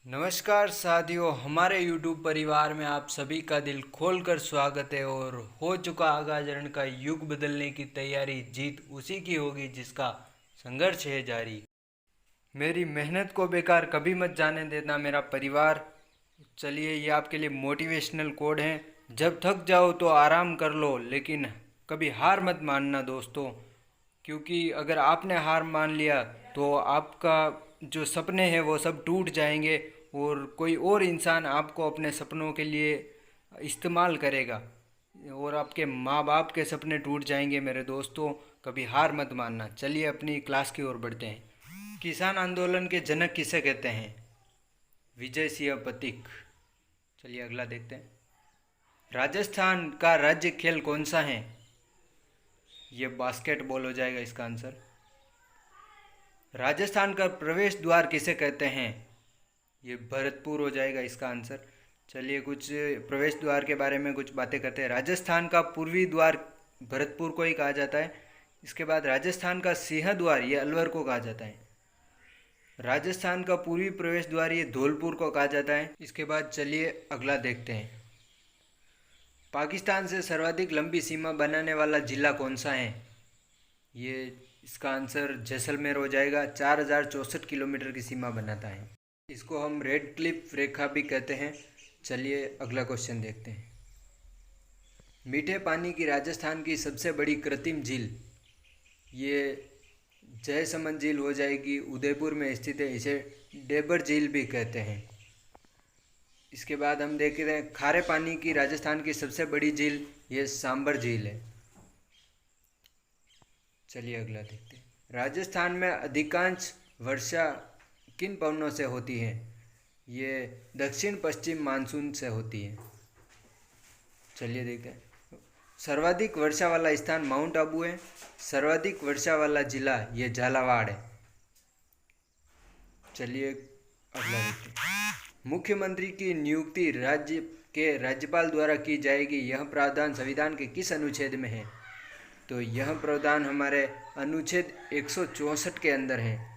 नमस्कार साथियों, हमारे YouTube परिवार में आप सभी का दिल खोलकर स्वागत है। और हो चुका आगाज रण का युग बदलने की तैयारी, जीत उसी की होगी जिसका संघर्ष है जारी। मेरी मेहनत को बेकार कभी मत जाने देना मेरा परिवार। चलिए, ये आपके लिए मोटिवेशनल कोड है। जब थक जाओ तो आराम कर लो, लेकिन कभी हार मत मानना दोस्तों। क्योंकि अगर आपने हार मान लिया तो आपका जो सपने हैं वो सब टूट जाएंगे, और कोई और इंसान आपको अपने सपनों के लिए इस्तेमाल करेगा, और आपके माँ बाप के सपने टूट जाएंगे मेरे दोस्तों। कभी हार मत मानना। चलिए अपनी क्लास की ओर बढ़ते हैं। किसान आंदोलन के जनक किसे कहते हैं? विजय सिंह पथिक। चलिए अगला देखते हैं। राजस्थान का राज्य खेल कौन सा है? ये बास्केटबॉल हो जाएगा इसका आंसर। राजस्थान का प्रवेश द्वार किसे कहते हैं? ये भरतपुर हो जाएगा इसका आंसर। चलिए कुछ प्रवेश द्वार के बारे में कुछ बातें करते हैं। राजस्थान का पूर्वी द्वार भरतपुर को ही कहा जाता है। इसके बाद राजस्थान का सिंह द्वार ये अलवर को कहा जाता है। राजस्थान का पूर्वी प्रवेश द्वार ये धौलपुर को कहा जाता है। इसके बाद चलिए अगला देखते हैं। पाकिस्तान से सर्वाधिक लंबी सीमा बनाने वाला जिला कौन सा है? ये इसका आंसर जैसलमेर हो जाएगा। 4064 किलोमीटर की सीमा बनाता है। इसको हम रेड क्लिफ रेखा भी कहते हैं। चलिए अगला क्वेश्चन देखते हैं। मीठे पानी की राजस्थान की सबसे बड़ी कृत्रिम झील ये जयसमंद झील हो जाएगी, उदयपुर में स्थित है। इसे डेबर झील भी कहते हैं। इसके बाद हम देख रहे हैं खारे पानी की राजस्थान की सबसे बड़ी झील ये सांबर झील है। चलिए अगला देखते हैं। राजस्थान में अधिकांश वर्षा किन पवनों से होती है? ये दक्षिण पश्चिम मानसून से होती है। चलिए देखते हैं। सर्वाधिक वर्षा वाला स्थान माउंट आबू है। सर्वाधिक वर्षा वाला जिला ये झालावाड़ है। चलिए अगला देखते हैं। मुख्यमंत्री की नियुक्ति राज्य के राज्यपाल द्वारा की जाएगी। यह प्रावधान संविधान के किस अनुच्छेद में है? तो यह प्रावधान हमारे अनुच्छेद 164 के अंदर है।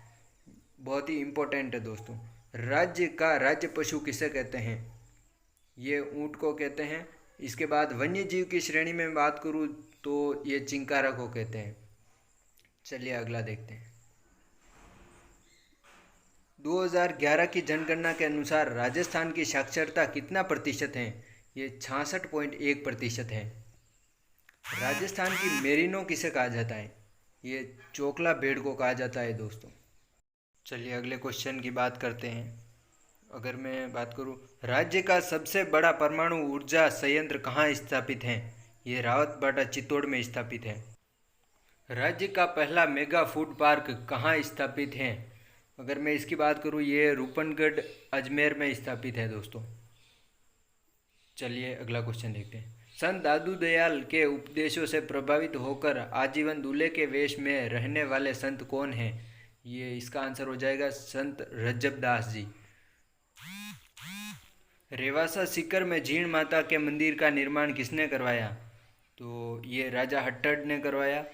बहुत ही इम्पोर्टेंट है दोस्तों। राज्य का राज्य पशु किसे कहते हैं? ये ऊँट को कहते हैं। इसके बाद वन्य जीव की श्रेणी में बात करूँ तो ये चिंकारा को कहते हैं। चलिए अगला देखते हैं। 2011 की जनगणना के अनुसार राजस्थान की साक्षरता कितना प्रतिशत है? ये 66.1% है। राजस्थान की मेरिनो किसे कहा जाता है? ये चोकला भेड़ को कहा जाता है दोस्तों। चलिए अगले क्वेश्चन की बात करते हैं। अगर मैं बात करूं, राज्य का सबसे बड़ा परमाणु ऊर्जा संयंत्र कहाँ स्थापित है? ये रावतबाड़ा चित्तौड़ में स्थापित है। राज्य का पहला मेगा फूड पार्क कहाँ स्थापित है? अगर मैं इसकी बात करूं, ये रूपनगढ़ अजमेर में स्थापित है दोस्तों। चलिए अगला क्वेश्चन देखते हैं। संत दादू दयाल के उपदेशों से प्रभावित होकर आजीवन दूल्हे के वेश में रहने वाले संत कौन हैं? ये इसका आंसर हो जाएगा संत रज्जब दास जी। रेवासा सीकर में जीण माता के मंदिर का निर्माण किसने करवाया? तो ये राजा हट्टड़ ने करवाया।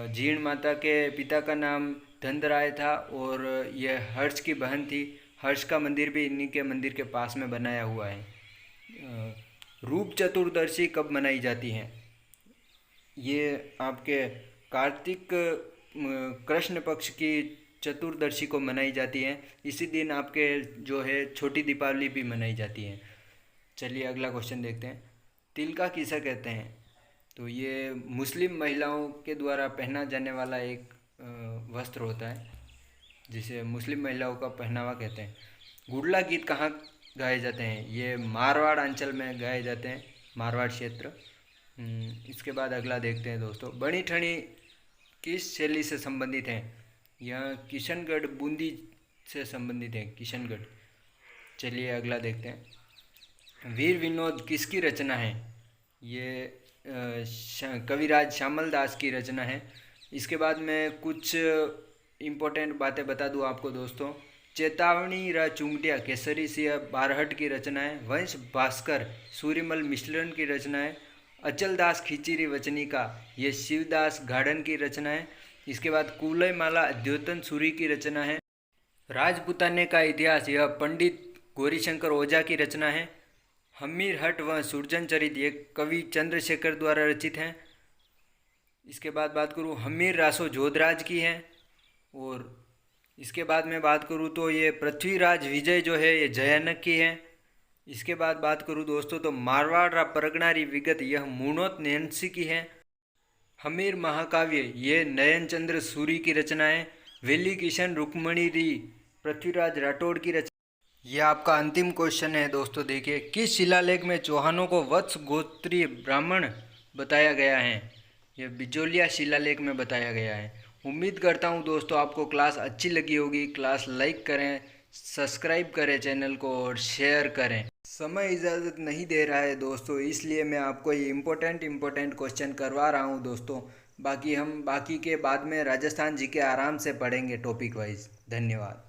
जीण माता के पिता का नाम धनराय था, और ये हर्ष की बहन थी। हर्ष का मंदिर भी इन्हीं के मंदिर के पास में बनाया हुआ है। रूप चतुर्दशी कब मनाई जाती है? ये आपके कार्तिक कृष्ण पक्ष की चतुर्दशी को मनाई जाती है। इसी दिन आपके जो है छोटी दीपावली भी मनाई जाती है। चलिए अगला क्वेश्चन देखते हैं। तिलका किसे कहते हैं? तो ये मुस्लिम महिलाओं के द्वारा पहना जाने वाला एक वस्त्र होता है, जिसे मुस्लिम महिलाओं का पहनावा कहते हैं। गुड़ला गीत कहाँ गाए जाते हैं? ये मारवाड़ अंचल में गाए जाते हैं, मारवाड़ क्षेत्र। इसके बाद अगला देखते हैं दोस्तों। बनी ठनी किस शैली से संबंधित है? यह किशनगढ़ बूंदी से संबंधित है, किशनगढ़। चलिए अगला देखते हैं। वीर विनोद किसकी रचना है? ये कविराज श्यामल दास की रचना है। इसके बाद मैं कुछ इम्पोर्टेंट बातें बता दूँ आपको दोस्तों। चेतावनी र चुंगटिया केसरी सिंह बारहट की रचना है। वंश भास्कर सूर्यमल मिश्रण की रचना है। अचल दास खिचीरी वचनी का ये शिवदास गार्डन की रचना है। इसके बाद कुलय माला द्योतन सूरी की रचना है। राजपुताने का इतिहास यह पंडित गौरीशंकर ओझा की रचना है। हमीर हट व सुरजन चरित ये कवि चंद्रशेखर द्वारा रचित हैं। इसके बाद बात करूँ हमीर रासो जोधराज की है। और इसके बाद मैं बात करूँ तो ये पृथ्वीराज विजय जो है ये जयानक की है। इसके बाद बात करूँ दोस्तों तो मारवाड़ परगनारी विगत यह मुणोत नैन्सी की है। हमीर महाकाव्य ये नयन चंद्र सूरी की रचना है। वेली किशन रुक्मणी री पृथ्वीराज राठौड़ की रचना। यह आपका अंतिम क्वेश्चन है दोस्तों। देखिए किस शिलालेख में चौहानों को वत्स गोत्रीय ब्राह्मण बताया गया है। यह बिजोलिया शिलालेख में बताया गया है। उम्मीद करता हूँ दोस्तों आपको क्लास अच्छी लगी होगी। क्लास लाइक करें, सब्सक्राइब करें चैनल को और शेयर करें। समय इजाज़त नहीं दे रहा है दोस्तों, इसलिए मैं आपको ये इम्पोर्टेंट क्वेश्चन करवा रहा हूँ दोस्तों। बाकी हम बाकी के बाद में राजस्थान जी के आराम से पढ़ेंगे टॉपिक वाइज। धन्यवाद।